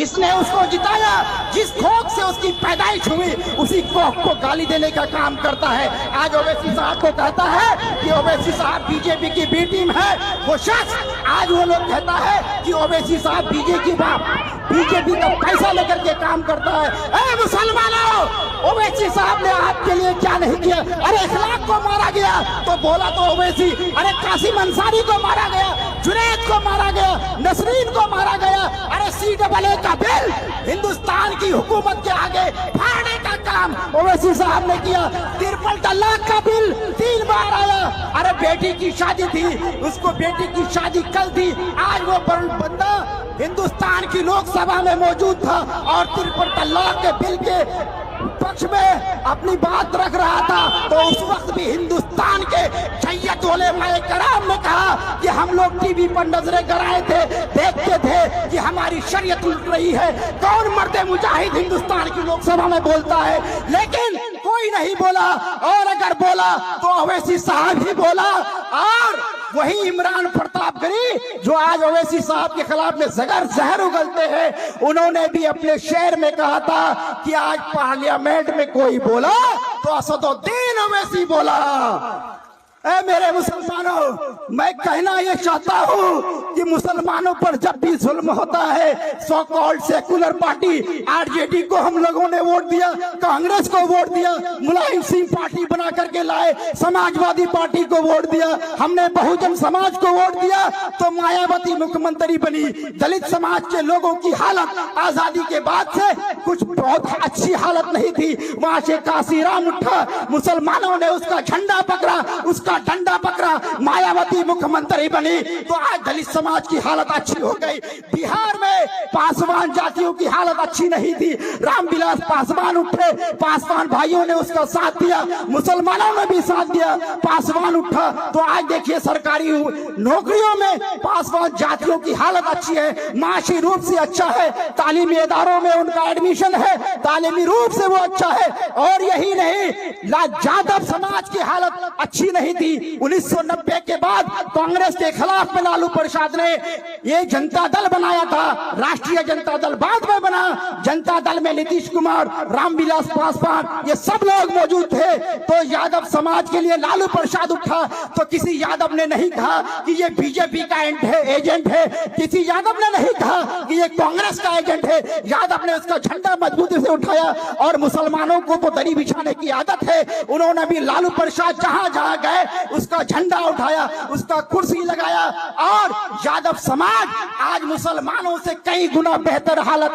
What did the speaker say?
जिसने उसको जिताया, जिस खोख से उसकी पैदाइश हुई, उसी खोख को गाली देने का काम करता है। आज ओवैसी साहब को कहता है कि ओवैसी साहब बीजेपी की बी टीम है। वो शख्स आज वो लोग कहता है कि ओवैसी साहब बीजेपी का पैसा लेकर के काम करता है। अरे मुसलमानों, ओवैसी साहब ने आपके लिए क्या नहीं किया? अरे इखलाक को मारा गया तो बोला तो ओवैसी, अरे कासिम अंसारी को मारा गया, जुनैद को मारा गया, नसरीन को मारा गया। अरे CAA का बिल हिंदुस्तान की हुकूमत के आगे फाड़ने का काम ओवैसी साहब ने किया। 53 तलाक का बिल 3 बार आया। अरे बेटी की शादी थी, उसको बेटी की शादी कल थी, आज वो बंदा हिंदुस्तान की लोकसभा में मौजूद था और 53 तलाक के बिल के पक्ष में अपनी बात रख रहा था। तो उस वक्त भी हिंदुस्तान के सैयद उलेमाए कराम ने कहा कि हम लोग टीवी पर नजरें गड़ाए थे, देखते थे कि हमारी शरीयत उलट रही है। कौन मर्दे मुजाहिद हिंदुस्तान की लोकसभा में बोलता है? लेकिन कोई नहीं बोला, और अगर बोला तो ओवैसी साहब ही बोला। और वही इमरान प्रतापगढ़ी जो आज ओवैसी साहब के खिलाफ में जहर उगलते हैं, उन्होंने भी अपने शेर में कहा था कि आज पार्लियामेंट में कोई बोला तो असदुद्दीन ओवैसी बोला। ऐ मेरे मुसलमानों, मैं कहना ये चाहता हूँ कि मुसलमानों पर जब भी जुल्म होता है, so called secular party RJD को हम लोगों ने वोट दिया, कांग्रेस को वोट दिया, मुलायम सिंह पार्टी बना करके लाए, समाजवादी पार्टी को वोट दिया, हमने बहुजन समाज को वोट दिया तो मायावती मुख्यमंत्री बनी। दलित समाज के लोगों की हालत आजादी के बाद से कुछ बहुत अच्छी हालत नहीं थी। वहां से काशीराम उठा, मुसलमानों ने उसका झंडा पकड़ा, उसका डंडा पकड़ा, मायावती मुख्यमंत्री बनी तो आज दलित समाज की हालत अच्छी हो गई। बिहार में पासवान जातियों की हालत अच्छी नहीं थी, रामविलास पासवान उठे, पासवान भाइयों ने उसका साथ दिया, मुसलमानों ने भी साथ दिया, पासवान उठा तो आज देखिए सरकारी नौकरियों में पासवान जातियों की हालत अच्छी है, माशी रूप से अच्छा है, तालीमी इदारों में उनका एडमिशन है, तालीमी रूप से वो अच्छा है। और यही नहीं, जादव समाज की हालत अच्छी नहीं थी। 1990 के बाद कांग्रेस के खिलाफ में लालू प्रसाद ने ये जनता दल बनाया था, राष्ट्रीय जनता दल बाद में बना। जनता दल में नीतीश कुमार, रामविलास पासवान, ये सब लोग मौजूद थे। तो यादव समाज के लिए लालू प्रसाद उठा तो किसी यादव ने नहीं कहा कि ये बीजेपी का एजेंट है, किसी यादव ने नहीं कहा कि ये कांग्रेस का एजेंट है। यादव ने उसका झंडा मजबूती से उठाया और मुसलमानों को तो दरी बिछाने की आदत है, उन्होंने भी लालू प्रसाद जहां जहां गए उसका झंडा उठाया, उसका कुर्सी लगाया। और यादव समाज आज मुसलमानों से कई गुना बेहतर हालत